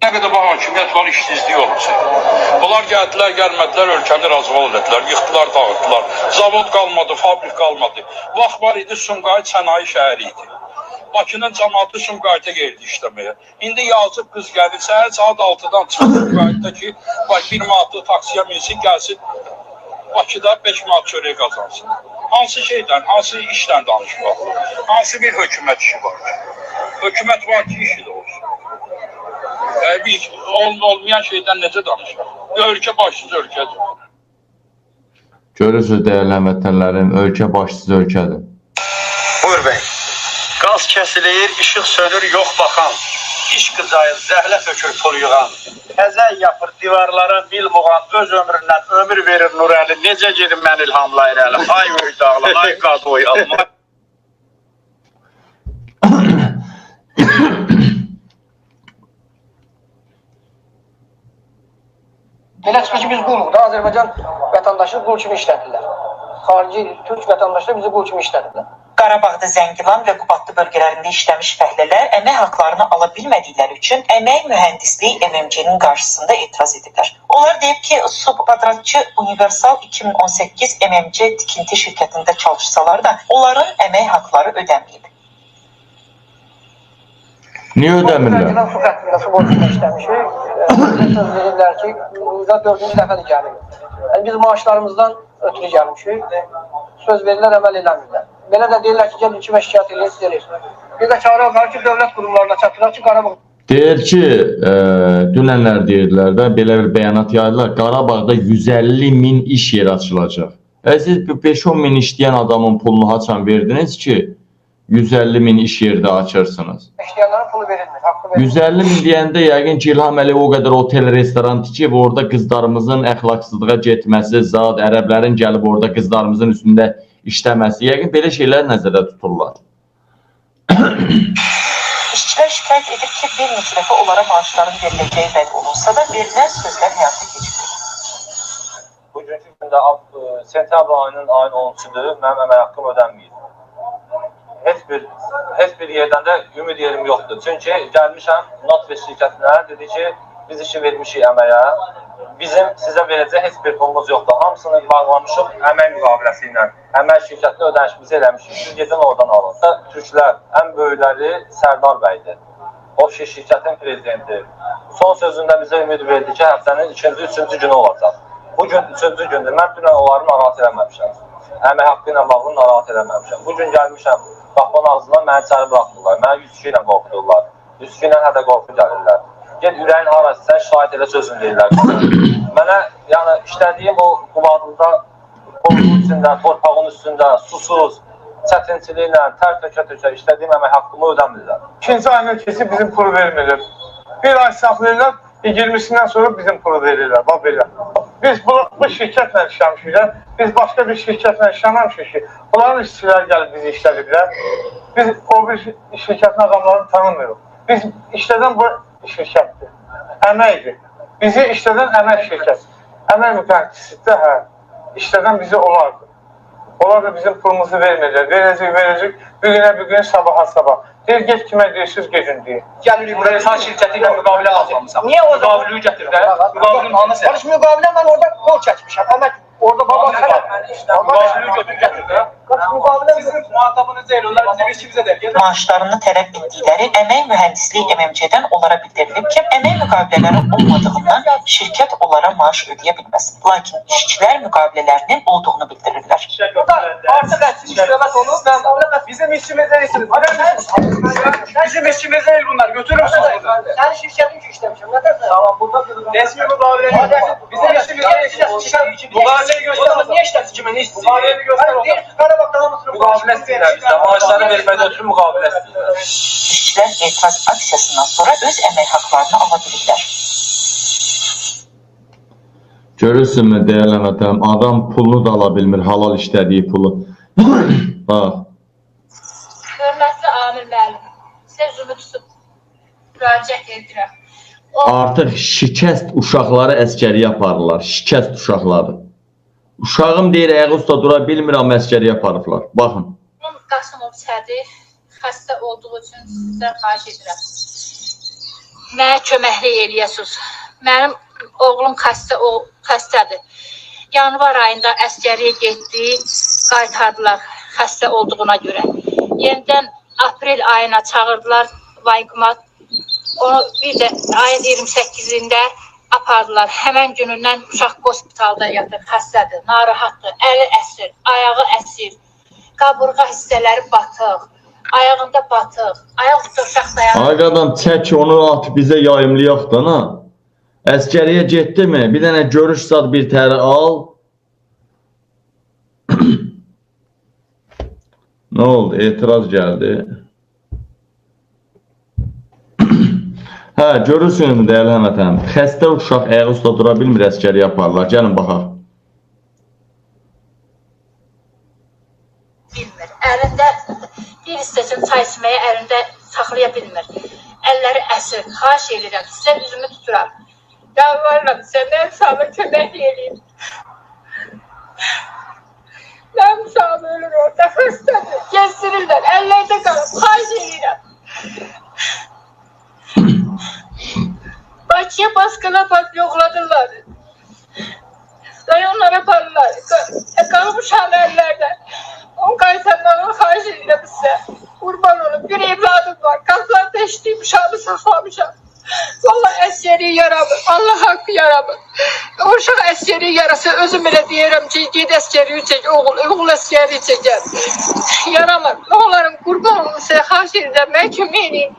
Nə qədər bu hakimiyyət var, işsizlik olursa. Bunlar gəldilər, gəlmədilər, ölkəni razıval elədilər, yıxdılar, dağıtdılar. Zavod qalmadı, fabrik qalmadı. Vaxt var idi, Sumqayıt sənaye şəhəri idi. Bakının cəmaatı Sumqayıta geldi işləməyə. İndi yazıb qız gəlir, səhər saat 6-dan çıxır Sumqayıtda ki, bir manatlı taksiyə minsin, gəlsin Bakıda 5 manat çörək qazansın. Hansı şeydən, hansı işdən danışmaq? Hansı bir hökumət işi var ki? Hökumət var ki, işi də olsun. Olmayan şeydən necə danışaq? Ölkə başsız ölkədir. Görürsünüz dəyərli həmvətənlərim, ölkə başsız ölkədir. Buyur bəy. Qaz kəsilir, işıq sönür, yox baxan. İş qıcayır, zəhlə tökür pul yığan. Həzən yapır divarlara mil muğan, öz ömründən ömür verir Nurəli. Necə gedim mən ilhamlayır əlim? Ay öydağlar, ay qadoy alma. Belə çıxır ki, biz quluq da, Azərbaycan vətəndaşı qul kimi işlədirlər. Xarici, türk vətəndaşları bizi qul kimi işlədirlər. Qarabağda Zəngilan və Qubadlı bölgələrində işləmiş fəhlələr əmək haqlarını ala bilmədikləri üçün Əmək Mühəndisliyi MMC-nin qarşısında etiraz edirlər. Onlar deyib ki, subkvadratçı Universal 2018 MMC tikinti şirkətində çalışsalar da onların əmək haqları ödəməyib. Niyə ödəmirlər? Zəngilan su xəttində, su borcunda işləmişik. Söz verirlər ki, burada 4-cü dəfədir gəlirik. Biz maaşlarımızdan ötürü gəlmişik. Söz verirlər, əməl eləmirlər. Belə də deyirlər ki, gəlin kimə şikayət edirsiniz. Bir də çağırı var ki, dövlət qurumlarına çatdıraq ki, Qarabağ. Deyir ki, dünənlər deyirdilər də, belə bir bəyanat yaydılar. Qarabağda 150 min iş yeri açılacaq. Siz 5-10 min işləyən adamın pulunu haçan verdiniz ki, 150 min iş yerdə açırsınız. İşləyənlərin pulu verilmir, haqqı verilmir. 150 min deyəndə yəqin ki, İlham Əliyev o qədər otel, restoran tikib, orada qızlarımızın əxlaqsızlığa getməsi, zad, ərəblərin gəlib orada qızlarımızın üstündə işləməsi, yəqin belə şeylər nəzərdə tuturlar. İşçilər şikayət edir ki, bir neçə dəfə onlara maaşların veriləcəyi vəd olunsa da verilən sözlər həyata keçirilir. Bugünkü gündə sentyabr ayının 13-dür, mənim əmək haqqım ödənməyir. Heç bir yerdən də ümid yerim yoxdur. Çünki gəlmişəm Notveş şirkətinə, dedi ki, biz işi vermişik əməyə. Bizim sizə verəcək heç bir pulumuz yoxdur. Hamısını bağlamışıq əmək müqaviləsi ilə. Əmək şirkətinə ödənişimizi eləmişik. Siz gedin oradan alın. Türklər ən böyükləri Sərdar bəydir. O şirkətin prezidenti. Son sözündə bizə ümid verdi ki, həftənin 2-ci, 3-cü günü olacaq. Bugün 3-cü gündür. Mən dünən onları narahat eləməmişəm. Əmək haqqı ilə bağlı narahat eləməmişəm. Bugün gəlmişəm. Qapının ağzından məni içəri buraxdırlar. Məni 102 ilə qorxudurlar. 102 ilə hədə qorxu gəlirlər. Ged ürəyin harası, sən şahid elə sözün deyirlər. Mənə, yəni işlədiyim o Qubadlıda, qorxu üstündə, torpağın üstündə, susuz, çətinçiliklə, tər tökə-tökə işlədiyim əmək haqqımı ödəmirlər. İkinci ayın ötkəsi bizim pulu vermirlər. Bir ay saxlayırlar, 20-sindən sonra bizim pulu verirlər. Bax belə. Biz bu şirkətlə işləmişik. Biz başqa bir şirkətlə işləməmişik ki, onların işçiləri gəlib bizi işlədiblər. Biz o bir şirkətin adamlarını tanımırıq. Biz işlədən bu şirkətdir. Əməkdir. Bizi işlədən əmək şirkət. Əmək mütəxəssisdə işlədən bizi olardı. Onlar da bizim pulumuzu vermirlər. Verəcək. Bir gün, sabah. Deyir, get kimə deyirsiniz, gecün deyir. Gəlirik buraya, Sən şirkəti ilə müqavilə almamışsan. Niyə o zaman? Müqaviləyi gətir də. Müqavilənin hanısı? Barış müqavilə mən orada yol çəkmişəm. Əmək orada baba Müqaviləyi götür gətir də. Sizin muhatabınız deyil, onlar bizim işimizə də. Maaşlarını tələb etdikləri Əmək Mühəndisliyi MMC-dən onlara bildirilib ki, əmək müqavilələri olmadığından şirkət onlara maaş ödəyə bilməz. Lakin işçilər müqavilələrinin olduğunu bildirirlər. artıq ətsiz işləmət olur. Bizim işimiz değilsiniz. Bizim işimiz değil bunlar. Götürürsünüz. Sənin şirkətin ki işləmişəm. Nədəsən? Tamam burada resmi müqavilə bizim işimiz değil. Müqavileyi göster. Niyə işləsin kimə? Ne istəyir? Müqavileyi göster. Qarabağda hamısını Müqavilə istəyirlər bizdən. Maaşları vermədən ötürü müqavilə istəyirlər. İşçilər etiraz aksiyasından sonra öz əmək haqlarını ala bilirlər. Görürsünmü dəyərli həmvətənlərim, adam pulunu da ala bilmir, halal işlədiyi pulu. Bax. Hörmətli Amir müəllim, sözümü tutub müraciət edirəm. Artıq şikəst uşaqları əskəriyə aparırlar, şikəst uşaqları. Uşağım deyir, əyə usta dura bilmir, amma əskəriyə aparıblar. Baxın. Qasımov Sədif xəstə olduğu üçün sizdən xahiş edirəm. mənə köməklik eləyəsiniz. Mənim oğlum xəstədir. Yanvar ayında əskəriyə getdi, qaytardılar xəstə olduğuna görə. Yenidən aprel ayına çağırdılar Vaykumat. Onu bir də ayın 28-də apardılar. Həmən günündən uşaq hospitalda yatır, xəstədir, narahatdır, əli əsir, ayağı əsir, qaburğa hissələri batıq, ayağında batıq, ayaq üstə uşaq dayanır. Ay qadam, çək onu at bizə yayımlayaq da, na. Əskəriyə getdi mi? Bir dənə görüş zad bir təri al. Nə oldu? Etiraz gəldi. Hə, görürsünüz dəyərli həmvətənim. Xəstə uşaq ayağı üstə dura bilmir, əskəriyə aparırlar. Gəlin baxaq. Bilmir. Əlində bir istəsin çay içməyə əlində saxlaya bilmir. Əlləri əsir. Xahiş edirəm. Sizə üzümü tuturam. Yalvarıram sizə. Mənim uşağıma kömək edin. Mənim uşağım ölür orada. Xəstədir. Gezdirirlər. Əllərdə qalıb. Xahiş edirəm. Bakıya baskına yoxladılar. Rayonlara aparırlar. Qalıb uşağım əllərdə. Onu qaytarmağı xahiş edirəm sizə. Qurban olun. Bir evladım var. Qazlarda işləyib uşağımı saxlamışam. Vallahi əskeri yaramır. Allah haqqı yaramır. O uşaq əskeri yarası özüm elə deyirəm ki, ged əskeri çək, oğul əskeri çəkər. Yaramır. Oğlanım qurban olun sizə xahiş edirəm. Mən kömək edeyim.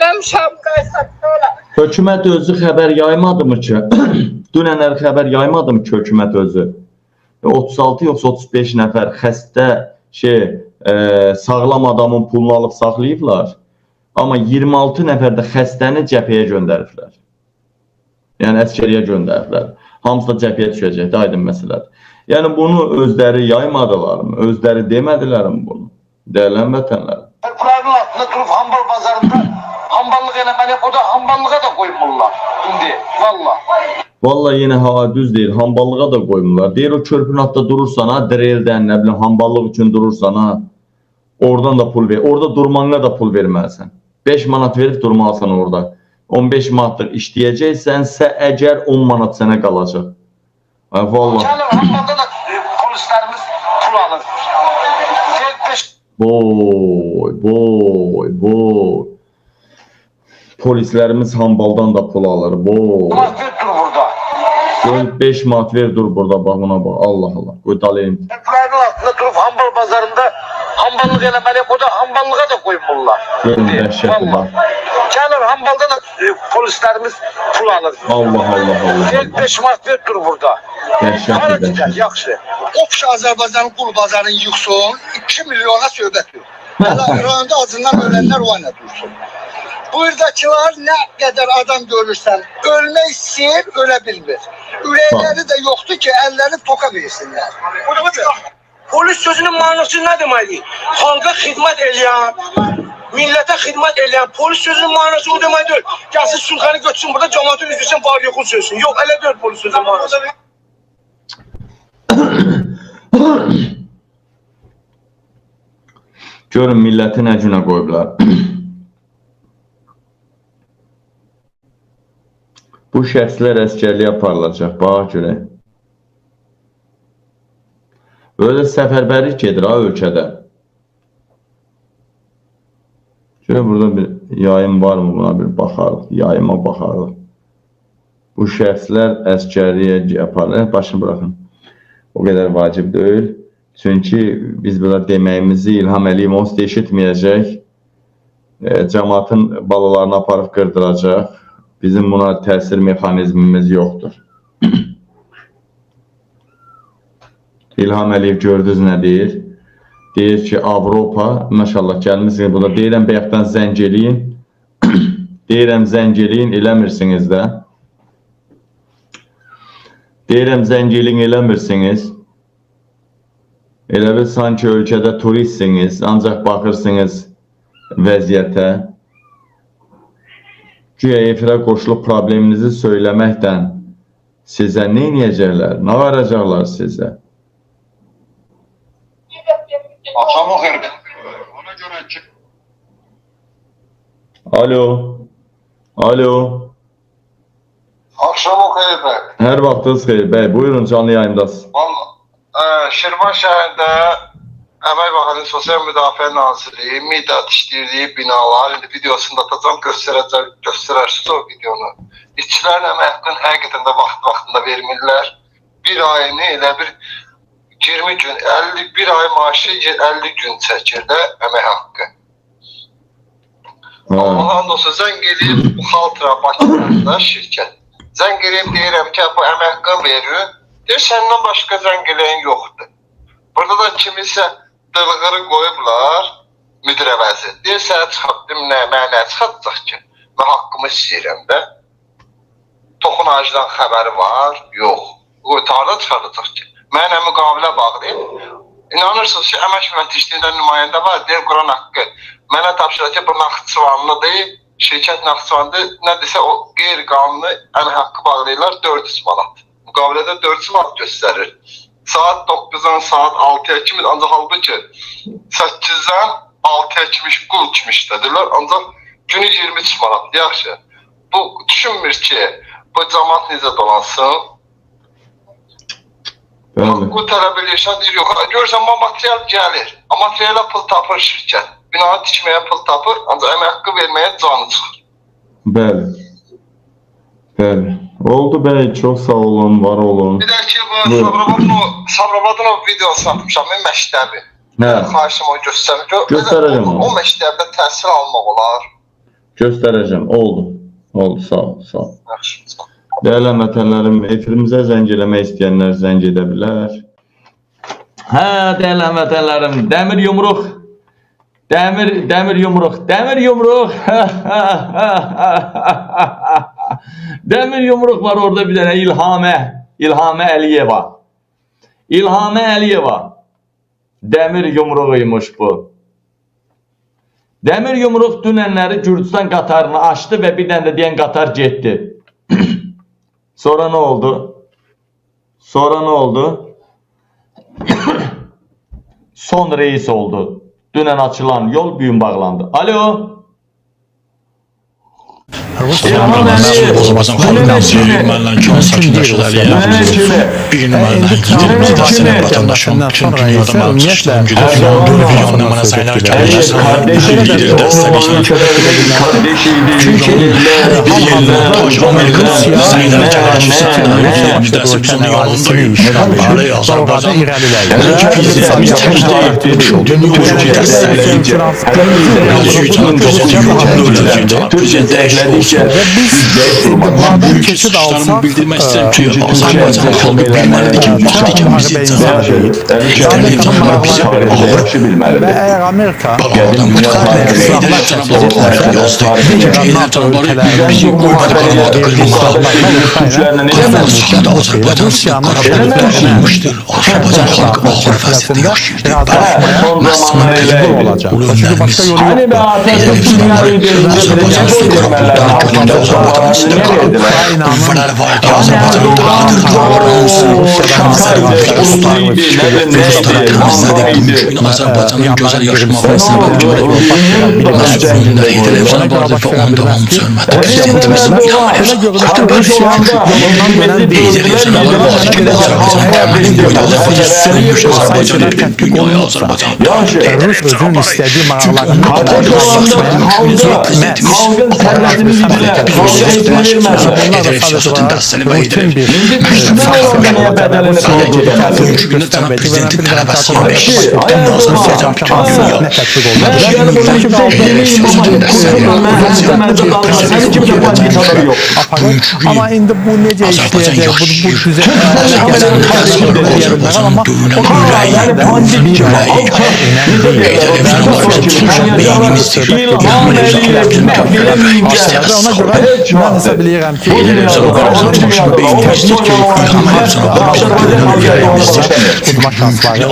Mənim uşağım qaytardı. Hökumət özü xəbər yaymadı mı ki? Dünənlər xəbər yaymadı mı ki hökumət özü? 36 yoxsa 35 nəfər xəstə sağlam adamın pulunu alıb saxlayıblar. Amma 26 nəfər də xəstəni cəbhəyə göndəriblər. Yəni əskəriyə göndəriblər. Hamısı da cəbhəyə düşəcəkdir, aydın məsələdir. Yəni bunu özləri yaymadılar mı? Özləri demədilər mi bunu? Dəyərli həmvətənlər. Kur'an'ın altında durup hambal pazarında hamballık eləməli, o da hamballığa da koymurlar. Şimdi valla. Valla yenə hava düz deyil, hamballığa da koymurlar. Deyir o körpün altında durursan ha, direldən, nə bilim, hamballık üçün durursan ha, oradan da pul ver. Orada durmağına da pul verməlisən. 5 manat verib durmalısan orada. 15 manatlıq işləyəcəksənsə, əgər 10 manat sənə qalacaq. Valla. Gəlir hambalda da polislərimiz pul alır. Boy. Polislərimiz hambaldan da pul alır. Boy. Dur burada. 5 manat ver dur burada, bax buna bax. Allah Allah. Qoy dalayım. Kur'an'ın altında durup hambal pazarında hamballık eləməli, o da hamballığa da koymurlar. Görün dəhşətli bax. Gəlir hambalda da polislərimiz pul alır. Allah. 5 manat ver dur burada. Dəhşətli. Yaxşı. O kişi Azərbaycanın qul bazarını yıxsın, 2 milyona söhbət yox. Rayonda acından ölənlər o ana dursun. Buradakılar nə qədər adam görürsən, ölmək istəyir, ölə bilmir. Ürəkləri də yoxdur ki, əlləri toka versinlər. Polis sözünün manası nə deməkdir? Xalqa xidmət eləyən, millətə xidmət eləyən polis sözünün manası o demək deyil. Gəlsin Sulxanı götürsün burada, cəmaatın üzvüsün, var yoxun sözsün. Yox, elə deyil polis sözünün manası. Görün milləti nə günə qoyublar. Bu şəxslər əskərliyə aparılacaq, bax görək. Böyle səfərbərlik gedir ha ölkədə. Şöyle burada bir yayım var mı, buna bir baxarıq, yayıma baxarıq. Bu şəxslər əskərliyə aparılır, başını bırakın. O qədər vacib deyil. Çünki biz burada deməyimizi İlham Əliyev onsuz da eşitməyəcək. Cəmaatın balalarını aparıb qırdıracaq. Bizim buna təsir mexanizmimiz yoxdur. İlham Əliyev gördünüz nə deyir? Deyir ki, Avropa, maşallah gəlmişsiniz burada, deyirəm bəyəkdən zəng eləyin. Deyirəm zəng eləyin, eləmirsiniz də. Deyirəm zəng eləyin, eləmirsiniz. Elə bir sanki ölkədə turistsiniz, ancaq baxırsınız vəziyyətə. Güya efirə qoşulub probleminizi söyləməkdən sizə nə edəcəklər, nə varacaqlar sizə? Akşam oxuyur. Ona görə ki... Alo. Alo. Akşam o xeyir bəy. Hər vaxtınız xeyir bəy. Buyurun, canlı yayındasınız. Şirvan şəhərində Əmək və Əhalinin Sosial Müdafiə Nazirliyi müddət işləyirdiyi binalar, indi videosunu da atacağım, göstərərsiniz o videonu. İşçilərin əmək haqqını həqiqətən də vaxtında vermirlər. Bir ayını elə bir 20 gün, 51 ay maaşı 50 gün çəkir də əmək haqqı. Allah'ın olsun, zəng eləyib bu Xaltıra Bakıda şirkət. Zəng eləyib deyirəm ki, bu əmək haqqı verir. Deyir, səndən başqa zəng eləyən yoxdur. Burada da kimisə dılğırı qoyublar müdir əvəzi. Deyir, sənə çıxartdım, mənə çıxartacaq ki, mən haqqımı istəyirəm də. Toxunacıdan xəbəri var, yox. Tarda çıxartacaq ki, mənə müqavilə bağlayıb. İnanırsınız ki, əmək mühəndisliyindən nümayəndə var, deyir, Quran haqqı. Mənə tapşırır ki, bu Naxçıvanlıdır, şirkət Naxçıvanlıdır, nə desə o qeyri-qanuni əmək haqqı bağlayırlar 400 manat. Müqavilədə 400 manat göstərir. Saat 9'dan saat 6'ya kimi, ancaq halbuki 8'den 6'ya kimi qul içmişdədirlər, ancaq günü 23 manat. Yaxşı, bu düşünmür ki, bu cəmaat necə dolansın? Bu tələb edirsən, deyir, yox, görürsən, material gəlir, materiala pul tapır şirkət. Binanı tikməyə pul tapır, ancaq əmək haqqı verməyə canı çıxır. Bəli. Bəli. Oldu bəy, çox sağ olun, var olun. Bir də ki, bu Sabirabadın videosu atmışam, mən məktəbi. Xahişim o göstərir. Göstərəcəm onu. O məktəbdə təhsil almaq olar. Göstərəcəm, oldu. Oldu, sağ ol, sağ ol. Yaxşı. Değerli həmvətənlərim, efirimizə zəng eləmək istəyənlər zəng edə bilər. Hə, değerli həmvətənlərim, dəmir yumruq. Dəmir yumruq. Dəmir yumruq var orada bir dənə İlhamə Əliyeva. İlhamə Əliyeva. Dəmir yumruğuymuş bu. Dəmir yumruq dünənləri Gürcistan qatarını açdı və bir dənə də deyən qatar getdi. Sonra ne oldu? Son reis oldu. Dünen açılan yol büyün bağlandı. Alo. İlham Əliyev. Biz keçid alsaq, bildirmək istəyirəm ki, Azərbaycan xalqı bilməlidir ki, vaxtı və əgər Amerika Azərbaycanın gözəl yaşamasına səbəb görək. Özündə televizyon vardı və onda onu sönmədi. Prezidentimizin İlham Rus özünün istədiyi mağaralarını ama indi bu necə işləyəcək, bu düzə ama ona görə mən hesab edirəm ki, udma şansları